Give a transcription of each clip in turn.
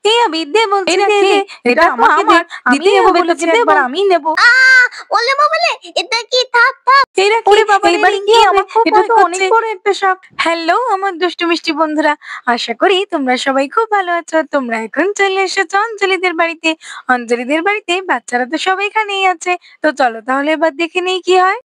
এই আবির দে বলছি, এটা দে কে? দে, এটা এটা তো আমাকে দে, আমার, দিতে আমি হবে বলেছি তোকে, দেব। একবার আমি নেব। ওলে বাবালে, এটা কি? থাক থাক। এরা কি? ওরে বাবা রে, এইবার রিঙ্কি, কি হবে? আমার খুব এটা ভয় তো করছে। অনেক বড় একটা সাপ। হ্যালো আমার দুষ্টু মিষ্টি বন্ধুরা, আশা করি তোমরা সবাই খুব ভালো আছো। তোমরা এখন চলে এসেছো অঞ্জলিদের বাড়িতে। অঞ্জলিদের বাড়িতে বাচ্চারা তো সবাই এখানেই আছে। তো চলো তাহলে এবার দেখে নেই কি হয়।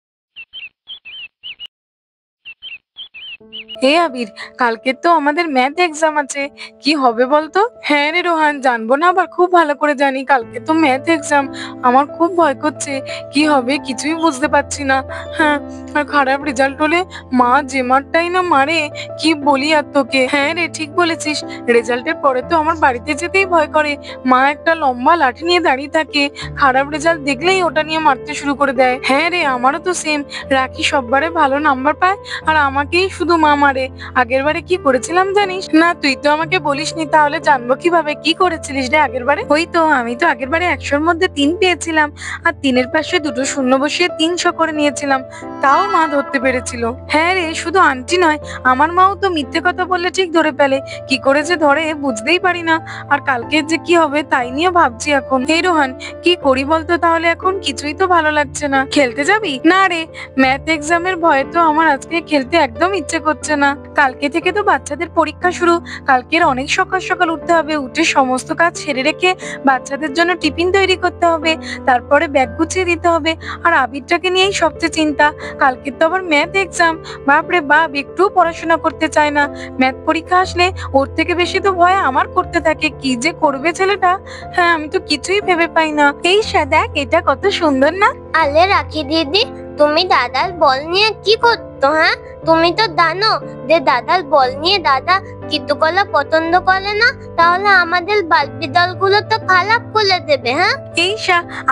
হে আবির, কালকে তো আমাদের ম্যাথ এক্সাম আছে, কি হবে বলতো? হ্যাঁ রে রোহান, জানবো না আবার, খুব ভালো করে জানি কালকে তো ম্যাথ এক্সাম। আমার খুব ভয় করছে, কি হবে কিছুই বুঝতে পারছি না। হ্যাঁ, আর খারাপ রেজাল্ট হলে মা যে মারটাই না মারে, কি বলি আর তোকে। হ্যাঁ রে, ঠিক বলেছিস, রেজাল্টের পরে তো আমার বাড়িতে যেতেই ভয় করে। মা একটা লম্বা লাঠি নিয়ে দাঁড়িয়ে থাকে, খারাপ রেজাল্ট দেখলেই ওটা নিয়ে মারতে শুরু করে দেয়। হ্যাঁ রে, আমারও তো সেম। রাখি সববারে ভালো নাম্বার পায় আর আমাকেই শুধু মা মারে। আগের বারে কি করেছিলাম জানিস? না তুই তো আমাকে বলিসনি, তাহলে জানবো কিভাবে কি করেছিলিস রে আগের বারে? ওই তো, আমি তো আগের বারে 100-র মধ্যে 3 পেয়েছিলাম আর 3-এর পাশে 2টো শূন্য বসিয়ে 300 করে নিয়েছিলাম, তাও মা ধরতে পেরেছিল। হ্যাঁ রে, শুধু আন্টি নয়, আমার মাও তো মিথ্যে কথা বললে ঠিক ধরে ফেলে, কি করে যে ধরে বুঝতেই পারি না। আর কালকে যে কি হবে তাই নিয়ে ভাবছি এখন। এই রোহান, কি করি বলতো তাহলে? এখন কিছুই তো ভালো লাগছে না। খেলতে যাবি? না রে, ম্যাথ এক্সামের ভয়ে তো আমার আজকে খেলতে একদম ইচ্ছে করছে না। কালকে থেকে তো বাচ্চাদের পরীক্ষা শুরু, কালকের অনেক সকাল সকাল উঠতে হবে, উঠে সমস্ত কাজ সেরে রেখে বাচ্চাদের জন্য টিফিন তৈরি করতে হবে, তারপরে ব্যাগ গুছিয়ে দিতে হবে। আর আবিরটাকে নিয়েই সবচেয়ে চিন্তা, কালকে তো আবার ম্যাথ এক্সাম। বাপরে বাপ, একটু পড়াশোনা করতে চায় না। ম্যাথ পরীক্ষা আসলে ওর থেকে বেশি তো ভয় আমার করতে থাকে, কি যে করবে ছেলেটা। হ্যাঁ, আমি তো কিছুই ভেবে পাই না। এই দেখ, এটা কত সুন্দর না? আলে রাখি দিদি, তুমি দাদার বল নিয়ে কি করতো? হ্যাঁ, তুমি তো জানো যে দাদার বল নিয়ে দাদা চিত্রকলা পছন্দ করে না, তাহলে আমাদের বালতি দলগুলো তো খারাপ করে দেবে। হ্যাঁ, এই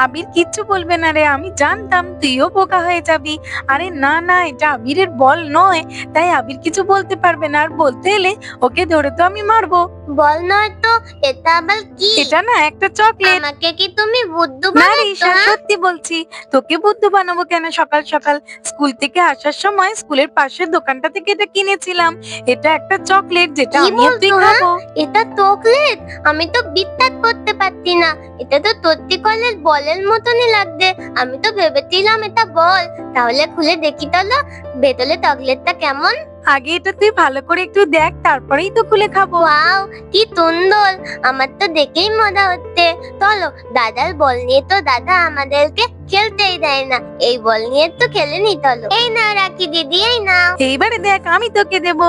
আবির কিচ্ছু বলবে না রে, আমি জানতাম তুইও বোকা হয়ে যাবি। আরে না না, এটা আবিরের বল নয়, তাই আবির কিছু বলতে পারবে না, আর বলতে এলে ওকে ধরে তো আমি মারবো। বল নয় তো এটা আবার কি? এটা না একটা চকলেট। আমাকে কি তুমি বুদ্ধু না রে বানাচ্ছো? ঈশা, সত্যি বলছি, তোকে বুদ্ধু বানাবো কেন? সকাল সকাল স্কুল থেকে আসার সময় স্কুলের পাশের দোকানটা থেকে এটা কিনেছিলাম। এটা একটা চকলেট, যেটা কি আমি আর তুই বলছো? হ্যাঁ, খাবো। এটা চকলেট? আমি তো বিশ্বাস করতে পারছি না, এটা তো সত্যি কলের বলের মতনই লাগছে। আমি তো ভেবেছিলাম এটা বল। তাহলে খুলে দেখি তো, ভেতরে চকলেটটা কেমন। আগে এটা তুই ভালো করে একটু দেখ, তারপরেই তো খুলে খাবো। ওয়াও, কি সুন্দর! আমার তো দেখেই মজা হচ্ছে। চলো, দাদার বল নিয়ে তো দাদা আমাদেরকে খেলতেই দেয় না, এই বল নিয়ে তো খেলে নি। চলো, এই নাও রাখি দিদি, এই নাও। এইবারে দেখ, আমি তোকে দেব।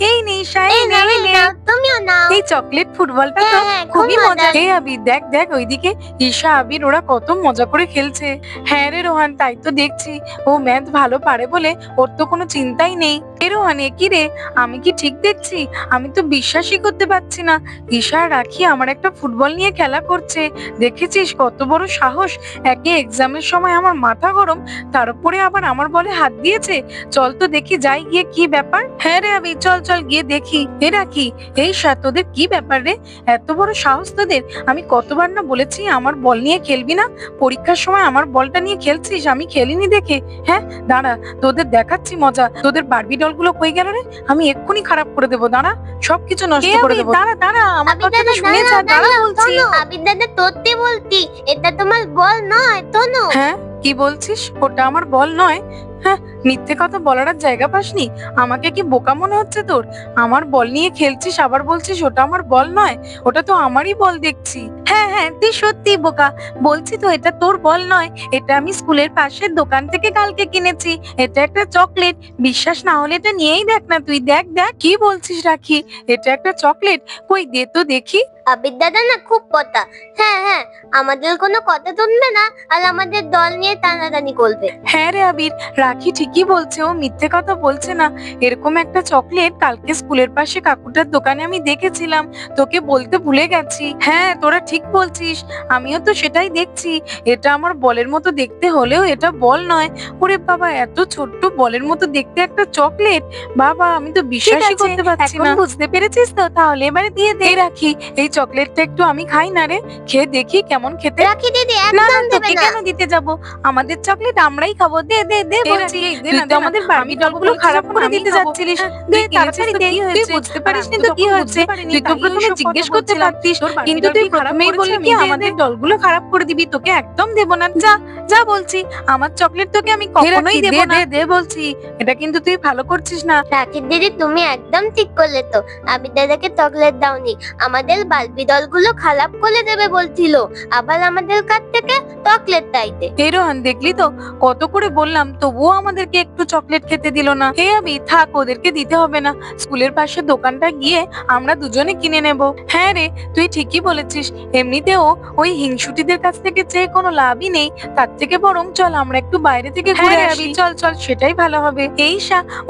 এই নে ঈশা, এই এই নে, নাও, এই এই নে। নাও, তুমিও নাও। এই চকলেট ফুটবলটা তো হ্যাঁ, হ্যাঁ, খুব খুবই মজা। মজার। এই আবির দেখ দেখ, ওইদিকে ঈশা আবির ওরা কত মজা করে খেলছে। হ্যাঁ রে রোহান, তাই তো দেখছি, ও ম্যাথ ভালো পারে বলে ওর তো কোনো চিন্তাই নেই। এ রোহান, এ কি রে, আমি কি ঠিক দেখছি? আমি তো বিশ্বাসই করতে পারছি না। ঈশা আর রাখি আমার একটা ফুটবল নিয়ে খেলা করছে, দেখেছিস কত বড় সাহস? একে এক্সামের সময় আমার মাথা গরম, তার উপরে আবার আমার বলে হাত দিয়েছে। চল তো দেখি, যাই গিয়ে কি ব্যাপার। হ্যাঁ রে আবির, চল চল গিয়ে দেখি। এ রাখি, এই তোদের কি ব্যাপার রে? এত বড় সাহস তোদের! আমি কতবার না বলেছি আমার বল নিয়ে খেলবি না, পরীক্ষার সময় আমার বলটা নিয়ে খেলছিস, আমি খেলিনি দেখে। হ্যাঁ, দাঁড়া, তোদের দেখাচ্ছি মজা। তোদের বারবি ডলগুলো কই গেল রে? আমি এক্ষুনি খারাপ করে দেবো, দাঁড়া, সবকিছু নষ্ট করে দেবো। দাঁড়া দাঁড়া, আমার আবির কথাটা দাদা, শুনে যা, দাঁড়াও, দাঁড়া দাঁড়াও, বলছি। শোনো। আবির দাদা, সত্যি বলছি, এটা তোমার বল নয়, শোনো। হ্যাঁ, কি বলছিস? ওটা আমার বল নয়? হ্যাঁ, মিথ্যে কথা বলার আর জায়গা পাসনি? আমাকে কি বোকা মনে হচ্ছে তোর? আমার বল নিয়ে খেলছিস, আবার বলছিস ওটা আমার বল নয়? ওটা তো আমারই বল দেখছি। হ্যাঁ হ্যাঁ, তুই সত্যি বোকা। বলছি তো এটা তোর বল নয়, এটা আমি স্কুলের পাশের দোকান থেকে কালকে কিনেছি। এটা একটা চকলেট, বিশ্বাস না হলে এটা নিয়েই দেখ না তুই। দেখ দেখ, কি বলছিস রাখি, এটা একটা চকলেট? কই দে তো দেখি। আবির দাদা না খুব কথা। হ্যাঁ হ্যাঁ, আমাদের কোনো কথা শুনবে না আর আমাদের দল নিয়ে টানাটানি করবে। হ্যাঁ রে আবির, রাখি ঠিকই বলছে, ও মিথ্যে কথা বলছে না। এরকম একটা চকলেট কালকে স্কুলের পাশে কাকুটার দোকানে আমি দেখেছিলাম, তোকে বলতে ভুলে গেছি। হ্যাঁ, তোরা ঠিক বলছিস, আমিও তো সেটাই দেখছি। এটা আমার বলের মতো দেখতে হলেও এটা বল নয়। ওরে বাবা, এত ছোট্ট বলের মতো দেখতে একটা চকলেট! বাবা, আমি তো বিশ্বাসই করতে পারছি না। বুঝতে পেরেছিস তো? তাহলে এবারে দিয়ে দে। রাখি, এই চকলেটটা একটু আমি খাই না রে, খেয়ে দেখি কেমন খেতে। রাখি দিদি, না না, একদম দেবে তোকে না। কেন দিতে যাব? আমাদের চকলেট আমরাই খাবো, দে দে দে বলছি। তুই তো আমাদের বার্বি ডলগুলো খারাপ করে দিতে যাচ্ছিলিস। দে তাড়াতাড়ি দে, তুই বুঝতে পারিসনি তো কি হচ্ছে। তুই তো প্রথমে জিজ্ঞেস করতে পারতিস, কিন্তু তুই প্রথমেই বললি কি আমাদের ডলগুলো খারাপ করে দিবি, তোকে একদম দেব না। যা যা বলছি, আমার চকলেট তোকে আমি কখনোই দেব না। দে বলছি, এটা কিন্তু তুই ভালো করছিস না। রাখি দিদি তুমি একদম ঠিক করলে তো, আবির দাদাকে চকলেট দাওনি, আমাদের বালবি দলগুলো খারাপ করে দেবে বলছিল, আবার আমাদের কাছ থেকে চকলেট চাইতে। হে রোহান, দেখলি তো কত করে বললাম, তবুও আমাদেরকে একটু চকলেট খেতে দিল না। হে আবি, থাক, ওদেরকে দিতে হবে না, স্কুলের পাশে দোকানটা গিয়ে আমরা দুজনে কিনে নেব। হ্যাঁ রে, তুই ঠিকই বলেছিস, এমনিতেও ওই হিংসুটিদের কাছ থেকে চেয়ে কোনো লাভই নেই, তার থেকে বরং চল আমরা একটু বাইরে থেকে ঘুরে আসি। চল চল, সেটাই ভালো হবে। এই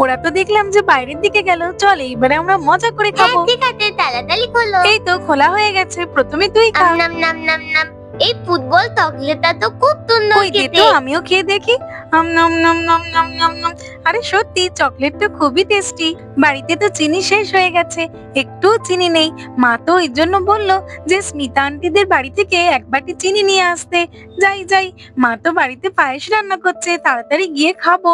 ওরা তো দেখলাম যে বাইরের দিকে গেল, চল এইবারে আমরা মজা করে খাবো। ঠিক আছে, তাড়াতাড়ি খোলো। এই তো খোলা হয়ে গেছে, প্রথমে তুই খা। নাম নাম নাম নাম। এই ফুটবল চকলেটটা তো খুব সুন্দর ওই দে খেতে। তো, আমিও খেয়ে দেখি। আম নাম নাম নাম নাম নাম নাম। আরে সত্যি চকলেটটা খুবই টেস্টি। বাড়িতে তো চিনি শেষ হয়ে গেছে, একটু চিনি নেই। মা তো ওই জন্য বললো যে স্মিতা আন্টিদের বাড়ি থেকে এক বাটি চিনি নিয়ে আসতে। যাই যাই, মা তো বাড়িতে পায়েস রান্না করছে, তাড়াতাড়ি গিয়ে খাবো।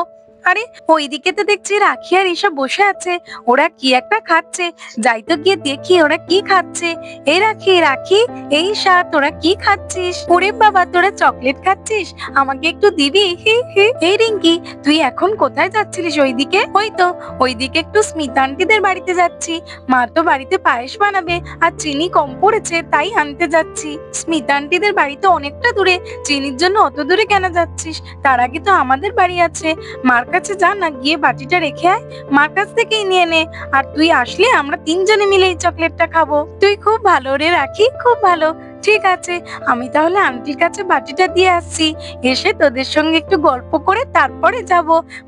আরে ওইদিকে তো দেখছি রাখি আর ঈশা বসে আছে, ওরা কি একটা খাচ্ছে। যাই তো গিয়ে দেখি ওরা কি খাচ্ছে। এই রাখি, রাখি, এই ঈশা, তোরা কি খাচ্ছিস? ওরে বাবা, তোরা চকলেট খাচ্ছিস, আমাকে একটু দিবি? হি হি। এই রিঙ্কি, তুই এখন কোথায় যাচ্ছিলিস? ওইদিকে? ওই তো ওইদিকে একটু স্মিতা আন্টিদের বাড়িতে যাচ্ছি, মা তো বাড়িতে পায়েস বানাবে আর চিনি কম পড়েছে, তাই আনতে যাচ্ছি। স্মিতা আন্টিদের বাড়ি তো অনেকটা দূরে, চিনির জন্য অত দূরে কেন যাচ্ছিস? তার আগে তো আমাদের বাড়ি আছে, মার কাছে যা না, গিয়ে বাটিটা রেখে আয়, মার কাছ থেকেই নিয়ে নে। আর তুই আসলে আমরা তিনজনে মিলে এই চকলেটটা খাবো। তুই খুব ভালো রে রাখি, খুব ভালো। ঠিক আছে, আমি তাহলে আন্টির কাছে বাটিটা দিয়ে আসছি, এসে তোদের সঙ্গে একটু গল্প করে তারপরে যাব।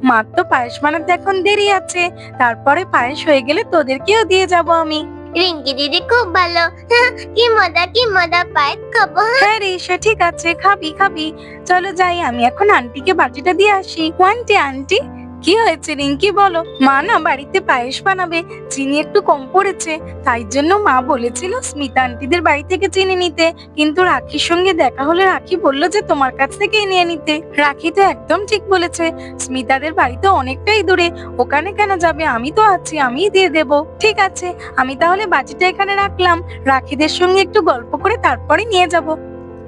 মার তো পায়েস বানাতে এখন দেরি আছে, তারপরে পায়েস হয়ে গেলে তোদেরকেও দিয়ে যাব আমি। রিঙ্কি দিদি খুব ভালো। কি মজা, পায়েস খাবো। হ্যাঁ রে ঈশা, ঠিক আছে, খাবি খাবি। চলো যাই, আমি এখন আন্টিকে বাটিটা দিয়ে আসি। আন্টি, আন্টি, কি হয়েছে রিঙ্কি বলো? মা না বাড়িতে পায়েস বানাবে, চিনি একটু কম পড়েছে, তাই জন্য মা বলেছিল স্মিতা আন্টিদের বাড়ি থেকে চিনি নিতে, কিন্তু রাখির সঙ্গে দেখা হলে রাখি বলল যে তোমার কাছ থেকেই নিয়ে নিতে। রাখি তো একদম ঠিক বলেছে, স্মিতাদের বাড়ি তো অনেকটাই দূরে, ওখানে কেন যাবে? আমি তো আছি, আমিই দিয়ে দেব। ঠিক আছে, আমি তাহলে বাটিটা এখানে রাখলাম, রাখিদের সঙ্গে একটু গল্প করে তারপরে নিয়ে যাব।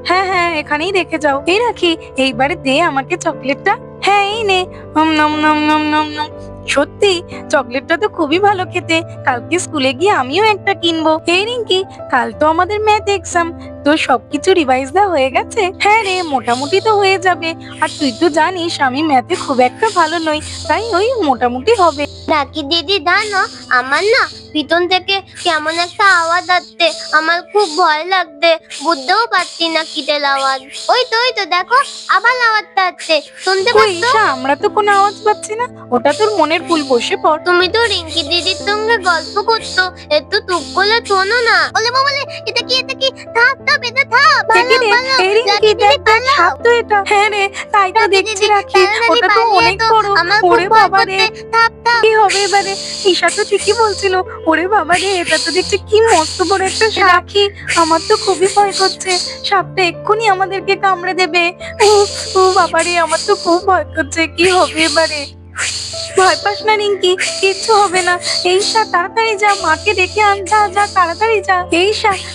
হ্যাঁ হ্যাঁ, এখানেই রেখে যাও। এই রাখি, এইবারে দে আমাকে চকলেটটা। হ্যাঁ এই নে। নম নম নম নম নম। সত্যি চকলেটটা তো খুবই ভালো খেতে, কালকে স্কুলে গিয়ে আমিও একটা কিনবো। এই রিঙ্কি, কাল তো আমাদের ম্যাথ এক্সাম, তো সবকিছু রিভাইজ দেওয়া হয়ে গেছে? হ্যাঁ রে, মোটামুটি তো হয়ে যাবে, আর তুই তো জানিস আমি ম্যাথে খুব একটা ভালো নই, তাই ওই মোটামুটি হবে। রাখি দিদি জানো, আমার না পিছন থেকে কেমন একটা আওয়াজ আসছে, আমার খুব ভয় লাগছে, বুঝতেও পারছি না কিসের আওয়াজ। ওই তো দেখো, আবার আওয়াজটা আসছে, শুনতে কই পাচ্ছ? ঈশা, আমরা তো কোনো আওয়াজ পাচ্ছি না, ওটা তোর মনের ভুল, বসে পড়। তুমি তো রিঙ্কি দিদির সঙ্গে গল্প করছো, একটু চুপ করে শোনো না। বলে বলে, এটা কি থাপ এটা থাপ। দেখি রে, এই রিঙ্কি, দেখ দেখ, সাপ তো এটা। হ্যাঁ রে, তাই তো দেখছি রাখি, ওটা তো অনেক বড়। ওরে বাবা রে, কি হবে এবারে? ঈশা তো ঠিকই বলছিল, ওরে বাবা রে, এটা তো দেখছি কি মস্ত বড় একটা রাখি, আমার তো খুবই ভয় করছে, সাপটা এক্ষুনি আমাদেরকে কামড়ে দেবে। ও বাবা রে, আমার তো খুব ভয় করছে, কি হবে এবারে? ভয় পাস না রিঙ্কি, কিচ্ছু হবে না। এই তাড়াতাড়ি যা, মাকে ডেকে আন, যা যা, তাড়াতাড়ি যা। এই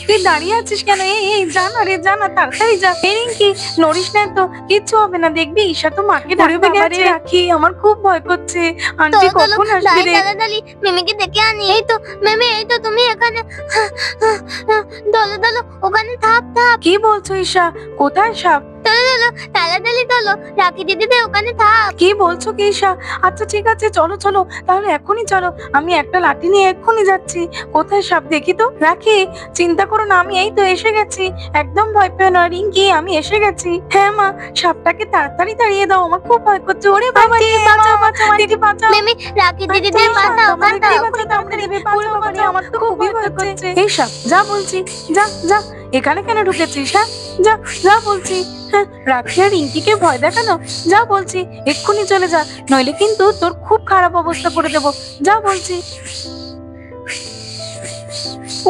তুই দাঁড়িয়ে আছিস কেন? এই যা না রে, যা না, তাড়াতাড়ি যা। এই রিঙ্কি, নড়িস না তো, কিচ্ছু হবে না, দেখবি ঈশা তো মাকে ডাকতে গেছে। রাখি, আমার খুব ভয় করছে, আন্টি কখন আসবে রে? মিমিকে ডেকে আনি। এই তো মিমি, এই তো তুমি এখানে। দলো ওখানে থাপ। কি বলছো ঈশা? কোথায় সাপ? তাড়াতাড়ি চলো, রাখি দিদিদের ওখানে থাপ। কি বলছো কি ঈশা? আচ্ছা ঠিক আছে, চলো চলো, তাহলে এখনই চলো, আমি একটা লাঠি নিয়ে এক্ষুনি যাচ্ছি। কোথায় সাপ দেখি তো। রাখি, চিন্তা করো না, আমি এই তো এসে গেছি, একদম ভয় পেও না রিঙ্কি, আমি এসে গেছি। হ্যাঁ মা, সাপটাকে তাড়াতাড়ি তাড়িয়ে দাও, আমার খুব ভয় করছে। ওরে বাবা রে, বাঁচাও বাঁচাও দিদি, বাঁচাও। মিমি, রাখি দিদিদের বাঁচাও, আমার তো খুবই ভয় করছে। এই সাপ, যা বলছি, যা যা, এখানে কেন ঢুকেছিস? হ্যাঁ যা যা বলছি। হ্যাঁ, রাখি আর রিঙ্কিকে ভয় দেখানো? যা বলছি, এক্ষুনি চলে যা, নইলে কিন্তু তোর খুব খারাপ অবস্থা করে দেবো, যা বলছি।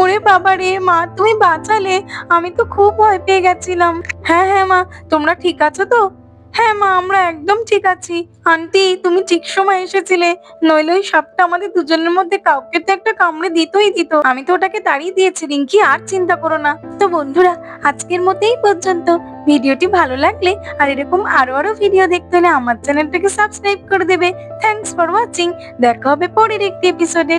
ওরে বাবা রে, মা তুমি বাঁচালে, আমি তো খুব ভয় পেয়ে গেছিলাম। হ্যাঁ হ্যাঁ মা, তোমরা ঠিক আছো তো? হ্যাঁ মা, আমরা একদম ঠিক আছি। আন্টি, তুমি ঠিক সময় এসেছিলে, নইলে ওই সাপটা আমাদের দুজনের মধ্যে কাউকে তো একটা কামড়ে দিতই দিত। আমি তো ওটাকে তাড়িয়ে দিয়েছি রিঙ্কি, আর চিন্তা করো না। তো বন্ধুরা, আজকের মতো এই পর্যন্ত। ভিডিওটি ভালো লাগলে আর এরকম আরো ভিডিও দেখতে হলে আমার চ্যানেলটাকে সাবস্ক্রাইব করে দেবে। Thanks for watching. দেখা হবে পরের একটি এপিসোডে।